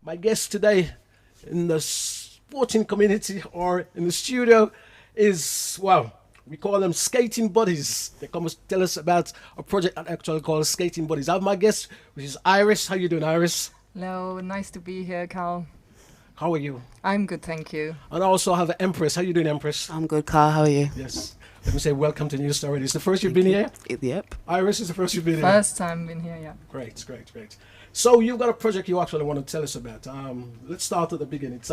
My guest today in the sporting community or in the studio is, well, we call them skating buddies. They come to tell us about a project that actually called Skating Buddies. I have my guest, which is Iris. How you doing, Iris? Hello, nice to be here, Carl. How are you? I'm good, thank you. And I also have Empress. How you doing, Empress? I'm good, Carl. How are you? Yes. Let me say welcome to New Story. It's the first you've been here? Yep. Iris is the first you've been here? First time in here, yeah. Great, great, great. So you've got a project you actually want to tell us about. Let's start at the beginning. It's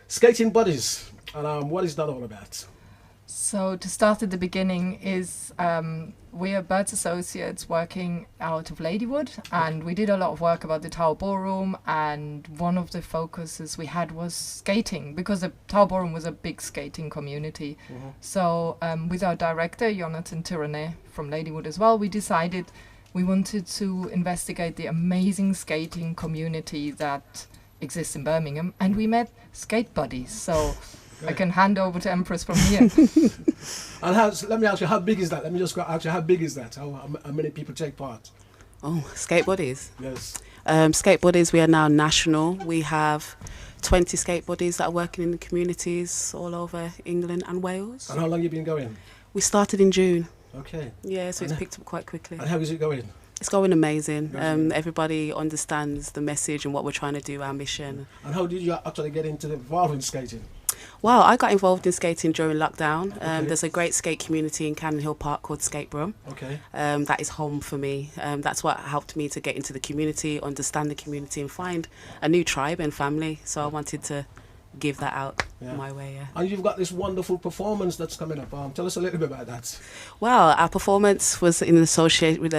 Skating Buddies. And what is that all about? So to start at the beginning is we are Birds Associates working out of Ladywood, and we did a lot of work about the Tower Ballroom, and one of the focuses we had was skating, because the Tower Ballroom was a big skating community. Mm-hmm. So with our director, Jonathan Tyrannet from Ladywood as well, we decided we wanted to investigate the amazing skating community that exists in Birmingham, and we met skate buddies. So I can hand over to Empress from here. And let me ask you, how big is that? Let me just ask you, how big is that? How many people take part? Oh, skate buddies. Yes. Skate buddies, we are now national. We have 20 skate buddies that are working in the communities all over England and Wales. And how long you been going? We started in June. Okay. Yeah, so it's picked up quite quickly. And how is it going? It's going amazing. Amazing. Everybody understands the message and what we're trying to do, our mission. And how did you actually get involved in skating? Well, I got involved in skating during lockdown. Okay. There's a great skate community in Cannon Hill Park called Skatebrum. Okay. That is home for me. That's what helped me to get into the community, understand the community and find a new tribe and family. So I wanted to give that out my way, yeah. And you've got this wonderful performance that's coming up. Tell us a little bit about that. Well, our performance was in association with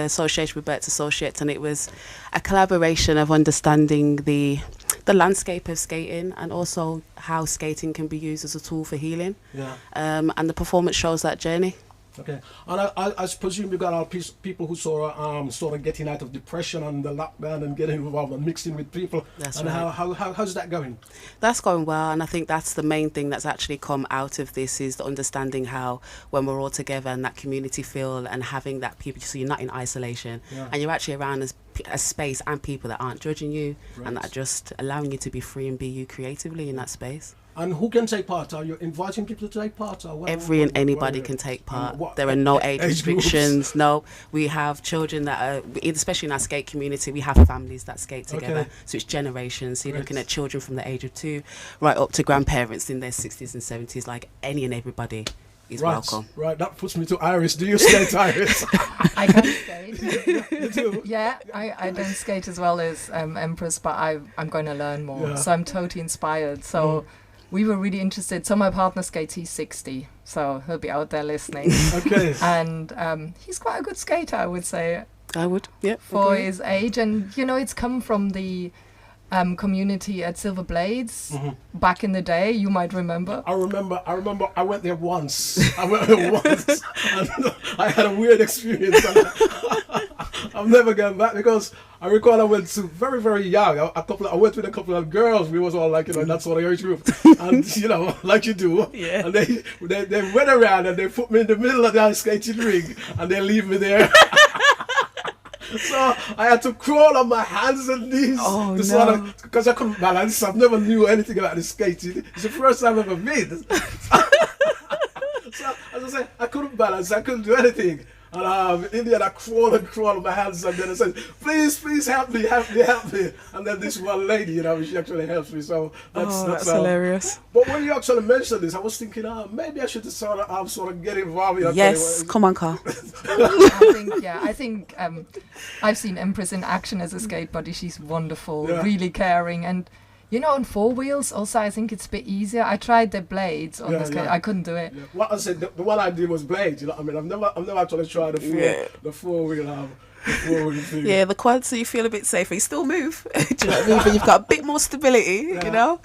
Birds Associates, and it was a collaboration of understanding the landscape of skating and also how skating can be used as a tool for healing. Yeah. And the performance shows that journey. Okay. And I presume you got all people who sort of getting out of depression and the lockdown and getting involved and mixing with people. That's and right. How's that going? That's going well, and I think that's the main thing that's actually come out of this is the understanding how when we're all together and that community feel and having that people, so you're not in isolation and you're actually around a space and people that aren't judging you and that are just allowing you to be free and be you creatively in that space. And who can take part? Are you inviting people to take part? Or Anybody can take part. There are no age restrictions. No, we have children that are, especially in our skate community, we have families that skate together. Okay. So it's generations. So you're looking at children from the age of 2 right up to grandparents in their 60s and 70s. Like any and everybody is welcome. Right, that puts me to Iris. Do you skate, Iris? I can skate. You do? Yeah, I don't skate as well as Empress, but I'm going to learn more. Yeah. So I'm totally inspired. So we were really interested. So my partner skates, he's 60, so he'll be out there listening. Okay. And he's quite a good skater, I would say, I would, yeah. for agree. his age. And, it's come from the community at Silver Blades back in the day, you might remember. I remember I went there once. And I had a weird experience. I'm never going back because I recall I went to very, very young. I went with a couple of girls. We was all like, in that sort of age group. And, like you do. Yeah. And they went around and they put me in the middle of the ice skating ring and they leave me there. So I had to crawl on my hands and knees because I couldn't balance. I've never knew anything about the skating. It's the first time I've ever been. So as I say, I couldn't balance. I couldn't do anything. And in the end, I crawl on my hands, and then I said, "Please help me!" And then this one lady, she actually helps me. So that's hilarious. But when you actually mentioned this, I was thinking, maybe I should sort of get involved. Yes, come on, Carl. I think I've seen Empress in action as a skate buddy. She's wonderful, really caring, and on 4 wheels also I think it's a bit easier. I tried the blades on the skate. I couldn't do it. Yeah. What I said, the one I did was blades. I've never actually tried the 4-wheel. Yeah, the quads, so you feel a bit safer. You still move, do you know what I mean? But you've got a bit more stability, Yeah.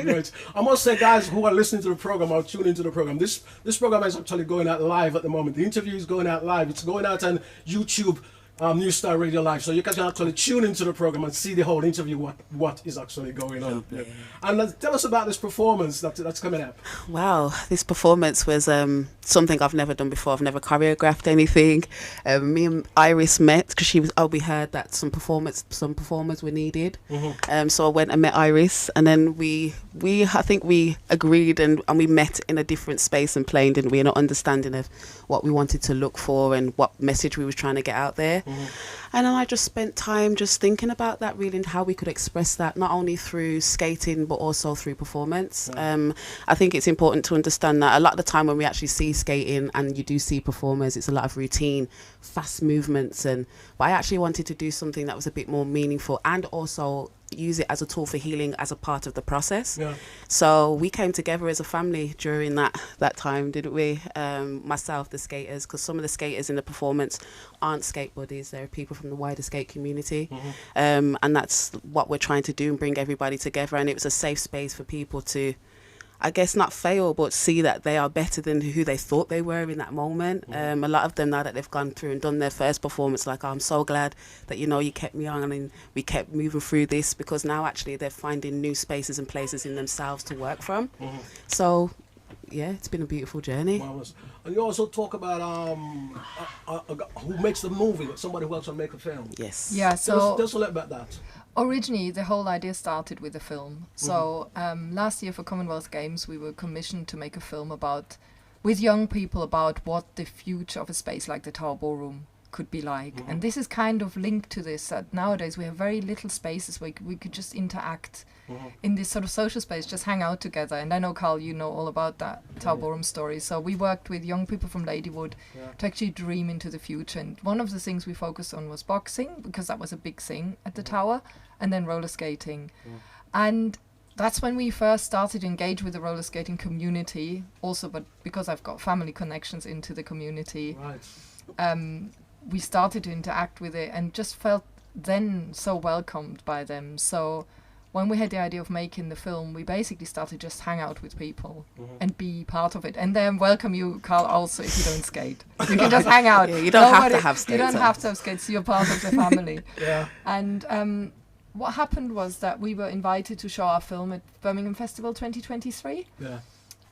Right. I must say, guys who are listening to the program or tuning into the program, this program is actually going out live at the moment. The interview is going out live. It's going out on YouTube. New Star Radio Live, so you can actually tune into the program and see the whole interview, what is actually going on. Yeah. And tell us about this performance that's coming up. Wow, this performance was something I've never done before. I've never choreographed anything. Me and Iris met because we heard that some performers were needed. So I went and met Iris, and then I think we agreed and we met in a different space and playing, didn't we? An understanding of what we wanted to look for and what message we were trying to get out there. And then I just spent time just thinking about that, really, and how we could express that not only through skating but also through performance. I think it's important to understand that a lot of the time when we actually see skating and you do see performers, it's a lot of routine, fast movements, but I actually wanted to do something that was a bit more meaningful and also use it as a tool for healing as a part of the process. So we came together as a family during that time, didn't we? Myself, the skaters, because some of the skaters in the performance aren't skate buddies, they're people from the wider skate community. And that's what we're trying to do, and bring everybody together. And it was a safe space for people to, I guess, not fail, but see that they are better than who they thought they were in that moment. A lot of them, now that they've gone through and done their first performance, like, oh, I'm so glad that, you kept me on and we kept moving through this, because now actually they're finding new spaces and places in themselves to work from. So, yeah, it's been a beautiful journey. Marvelous. And you also talk about who makes the movie, somebody who helps to make a film. Yes. Yeah, so tell us a little about that. originally the whole idea started with a film. So last year for Commonwealth Games we were commissioned to make a film with young people about what the future of a space like the Tower Ballroom could be like. And this is kind of linked to this, that nowadays we have very little spaces where we could just interact in this sort of social space, just hang out together. And I know, Carl, you know all about that Tower Ballroom story. So we worked with young people from Ladywood to actually dream into the future. And one of the things we focused on was boxing, because that was a big thing at the Tower, and then roller skating. And that's when we first started to engage with the roller skating community also, but because I've got family connections into the community. We started to interact with it and just felt then so welcomed by them. So when we had the idea of making the film, we basically started just hang out with people and be part of it. And then welcome you, Carl, also if you don't skate. You can just hang out. You don't have to have skates. You don't have to have skates, you're part of the family. And what happened was that we were invited to show our film at Birmingham Festival 2023.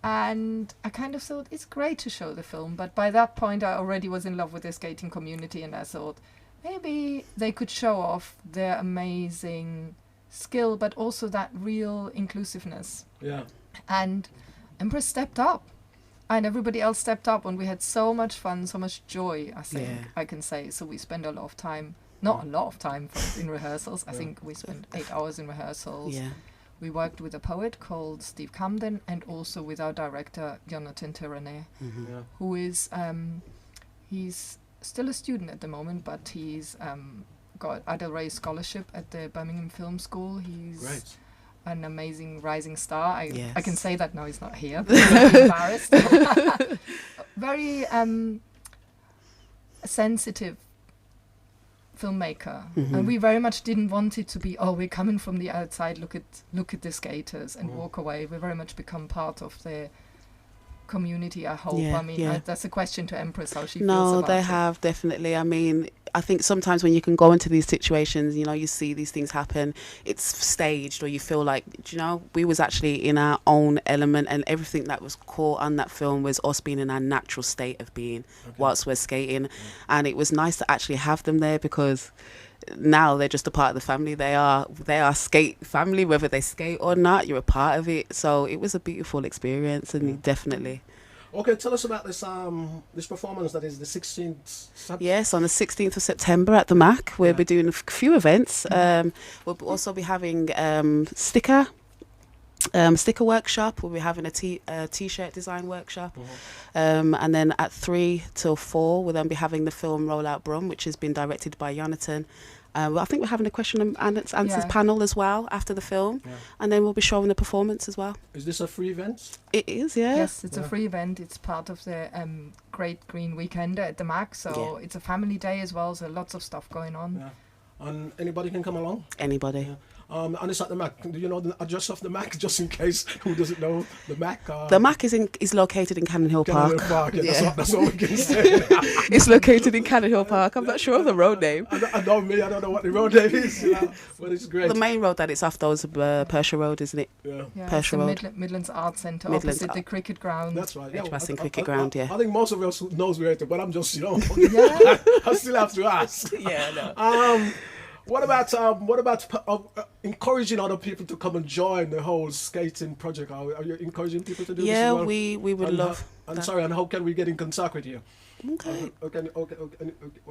And I kind of thought, it's great to show the film, but by that point I already was in love with the skating community, and I thought maybe they could show off their amazing skill, but also that real inclusiveness. And Empress stepped up, and everybody else stepped up, and we had so much fun, so much joy, I think I can say. So we spent a lot of time, not a lot of time in rehearsals. I think we spent 8 hours in rehearsals. We worked with a poet called Steve Camden, and also with our director, Jonathan Tyrannet, who is, he's still a student at the moment, but he's got Adel Ray Scholarship at the Birmingham Film School. He's an amazing rising star. I can say that now, he's not here, but I'm embarrassed. Very sensitive filmmaker, and we very much didn't want it to be, oh, we're coming from the outside, look at the skaters and walk away. We very much become part of the community, I hope. I mean, that's a question to Empress, how she feels about it. No, they have, definitely. I mean, I think sometimes when you can go into these situations, you see these things happen, it's staged, or you feel like, we was actually in our own element, and everything that was caught on that film was us being in our natural state of being whilst we're skating. And it was nice to actually have them there, because now they're just a part of the family. They are skate family, whether they skate or not, you're a part of it. So it was a beautiful experience, and definitely. Okay, tell us about this performance that is the 16th. Yes, on the 16th of September at the MAC. We'll be doing a few events. We'll also be having sticker workshop. We'll be having a t-shirt design workshop. And then at 3 till 4, we'll then be having the film Rollout Brum, which has been directed by Jonathan. I think we're having a question and answers panel as well after the film. And then we'll be showing the performance as well. Is this a free event? It is, yeah. Yes, it's a free event. It's part of the Great Green Weekend at the MAC. So it's a family day as well. So lots of stuff going on. And anybody can come along? Anybody. And it's at the Mac. Do you know the address of the Mac, just in case who doesn't know the Mac? The Mac is located in Cannon Hill Cannon Park. Hill Park. Yeah, Yeah. that's all we can say. It's located in Cannon Hill Park. I'm not sure of the road name. I don't know what the road name is, but it's great. The main road that it's off, though, is Persia Road, isn't it? Yeah. Yeah, it's Persia the Road. Midlands Arts Centre, Midlands opposite the cricket ground. That's right. Edgbaston Cricket Ground, yeah. I think most of us knows where it is, but I'm just, Yeah. I still have to ask. Yeah, no. What about encouraging other people to come and join the whole skating project? Are you encouraging people to do this Yeah, as well? we would And love I'm that. sorry, and how can we get in contact with you? Okay. Okay.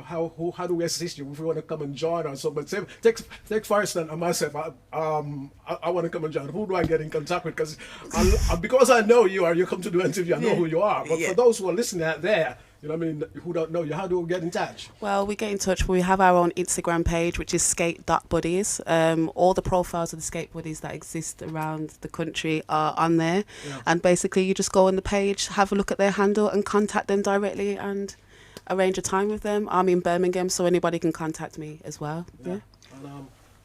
How do we assist you if we want to come and join us? So, but take for instance, myself. I want to come and join. Who do I get in contact with? Because I know you are. You come to do an interview. I know who you are. But Yeah. for those who are listening out there, you know what I mean, who don't know you, how do we get in touch? Well, we get in touch. We have our own Instagram page, which is skate.buddies. All the profiles of the skate buddies that exist around the country are on there. Yeah. And basically, you just go on the page, have a look at their handle, and contact them directly and arrange a time with them. I'm in Birmingham, so anybody can contact me as well. Yeah.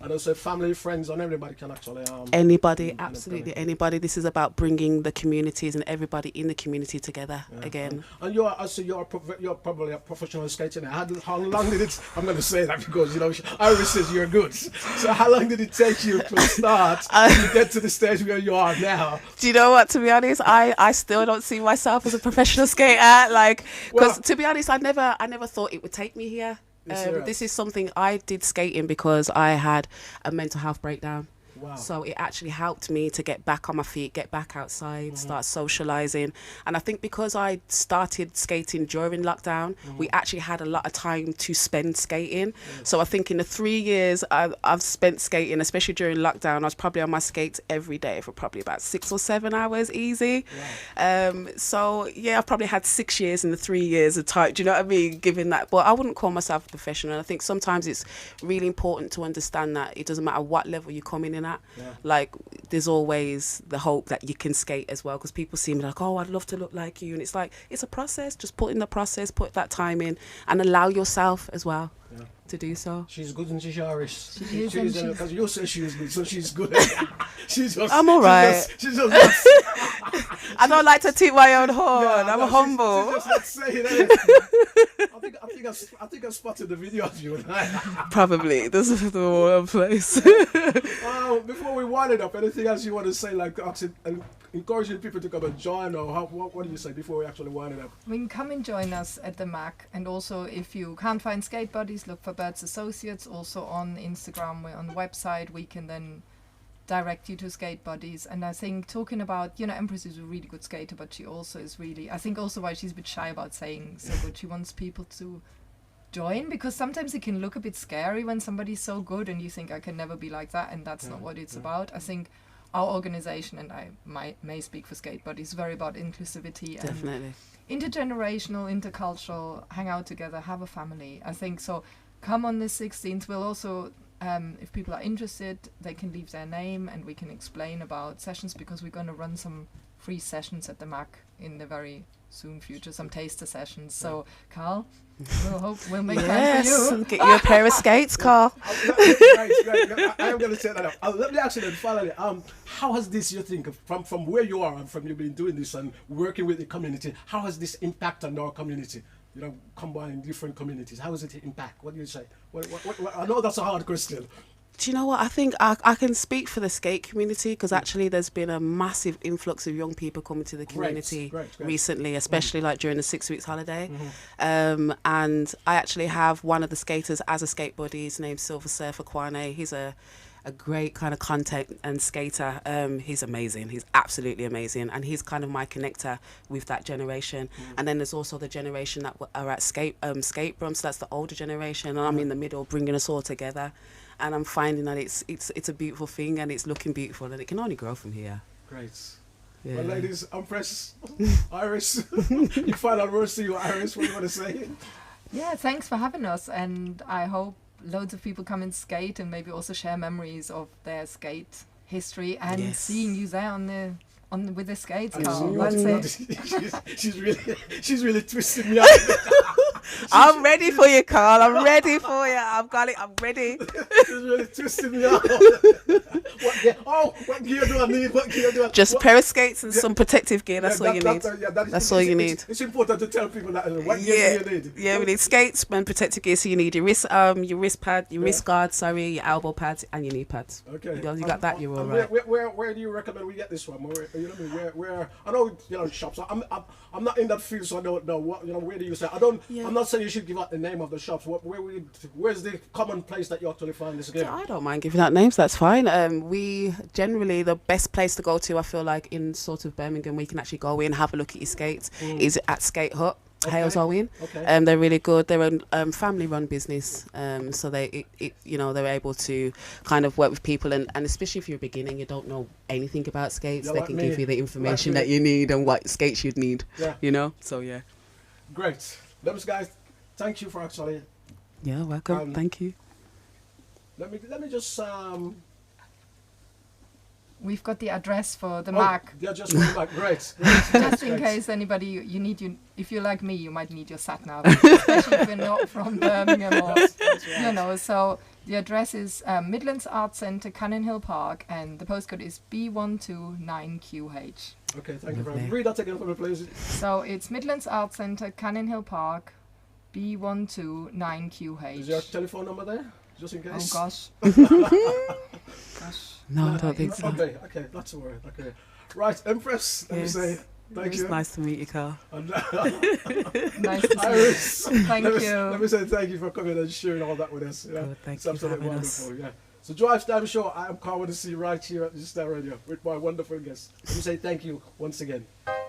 And also family, friends, and everybody can actually. Anybody, Mm, absolutely anybody. This is about bringing the communities and everybody in the community together again. And you're probably a professional skater now. How long did it? I'm going to say that because Iris says you're good. So how long did it take you to start to get to the stage where you are now? Do you know what? To be honest, I still don't see myself as a professional skater. Because to be honest, I never thought it would take me here. This is something I did skating because I had a mental health breakdown. Wow. So it actually helped me to get back on my feet, get back outside, start socializing. And I think because I started skating during lockdown, we actually had a lot of time to spend skating. So I think in the 3 years I've spent skating, especially during lockdown, I was probably on my skates every day for probably about 6 or 7 hours easy. So yeah, I've probably had 6 years in the 3 years of time. Do you know what I mean? Given that, but I wouldn't call myself a professional. I think sometimes it's really important to understand that it doesn't matter what level you come in at. Yeah. Like there's always the hope that you can skate as well, because people seem like, oh, I'd love to look like you, and it's like it's a process. Just put in the process, put that time in, and allow yourself as well to do so. She's good, and she's Irish. She is, and she's- Because you say she is good, so she's good. She's just, I'm all right. She's just I don't like to toot my own horn. I'm humble. She's just not saying anything. I think I spotted the video of you. Probably this is the one place. Before we wind it up, anything else you want to say, like encouraging people to come and join, or what do you say before we actually wind it up? I mean, come and join us at the MAC. And also, if you can't find skate buddies, look for Birds Associates. Also on Instagram, we're on the website. We can then direct you to skate buddies. And I think talking about, Empress is a really good skater, but she also is really, I think also why she's a bit shy about saying so good. She wants people to join, because sometimes it can look a bit scary when somebody's so good and you think I can never be like that, and that's not what it's about. I think our organization, and I may speak for Skate Buddies, is very about inclusivity and Definitely. intergenerational, intercultural, hang out together, have a family. I think so. Come on the 16th. We'll also, if people are interested, they can leave their name and we can explain about sessions, because we're going to run some free sessions at the MAC in the very soon future, some taster sessions. So, Carl, we'll make time for you. Get you a pair of skates, Carl. Right. I am going to set that up. Let me ask you then, finally, how has this, you think, from where you are and from you been doing this and working with the community, how has this impacted our community? Combining different communities. How does it impact? What do you say? What, I know that's a hard question. Do you know what? I think I can speak for the skate community, because actually there's been a massive influx of young people coming to the community Great. recently, especially like during the 6 weeks holiday. And I actually have one of the skaters as a skate buddy. His name's Silver Surfer Kwane. He's a great kind of content and skater. He's amazing. He's absolutely amazing. And he's kind of my connector with that generation. And then there's also the generation that are at skate room. So that's the older generation. And I'm in the middle, bringing us all together. And I'm finding that it's a beautiful thing, and it's looking beautiful, and it can only grow from here. Great. Yeah. Well, ladies, Empress, Iris, you final words to you, Iris. What do you want to say? Yeah, thanks for having us, and I hope loads of people come and skate and maybe also share memories of their skate history and Yes. seeing you there with the skates, And Carl. you That's know, it. she's really twisting me up. I'm ready for you, Carl. I'm ready for you. I've got it. I'm ready. It's really twisting me out. What gear do I need? What gear do I Just what, pair of skates and some protective gear. That's all you need. That's all you need. It's important to tell people that. What gear do you need? Yeah, we need skates and protective gear. So you need your wrist pad, your wrist guard, your elbow pads, and your knee pads. Okay. You got that. You're all right. Where do you recommend we get this from? Where, you know what I mean? Where I know shops. I'm not in that field, so I don't know what where do you say? I'm not saying you should give out the name of the shops. Where's the common place that you actually find this gear? I don't mind giving out names. That's fine. We generally the best place to go to. I feel like in sort of Birmingham, we can actually go in, have a look at your skates. Is at Skate Hut. Okay. Hales Owen. Okay. They're really good. They're a family-run business, so they're able to kind of work with people, and especially if you're beginning, you don't know anything about skates, they can give you the information that you need and what skates you'd need. Yeah. So yeah. Great. Those guys, thank you for actually. Yeah, welcome. Thank you. Let me just We've got the address for the Mac. Yeah, just for the Mac. Great. Just in case anybody, if you're like me, you might need your sat nav, especially if you're not from Birmingham or, so the address is Midlands Arts Centre, Cannon Hill Park, and the postcode is B129QH. Okay, thank you very much. Read that again for me, please. So it's Midlands Arts Centre, Cannon Hill Park, B129QH. Is your telephone number there? Just in case? Oh, gosh. No, I don't think so. Okay, that's all right. Okay. Right, Empress, let me say thank you. Nice to meet you, Carl. Nice to see Iris, you. Thank you. Let me say thank you for coming and sharing all that with us. Good, thank it's you for absolutely having us. wonderful. Yeah. So Drive Time Show, I am Carl with the C right here at the Star Radio with my wonderful guest. Let me say thank you once again.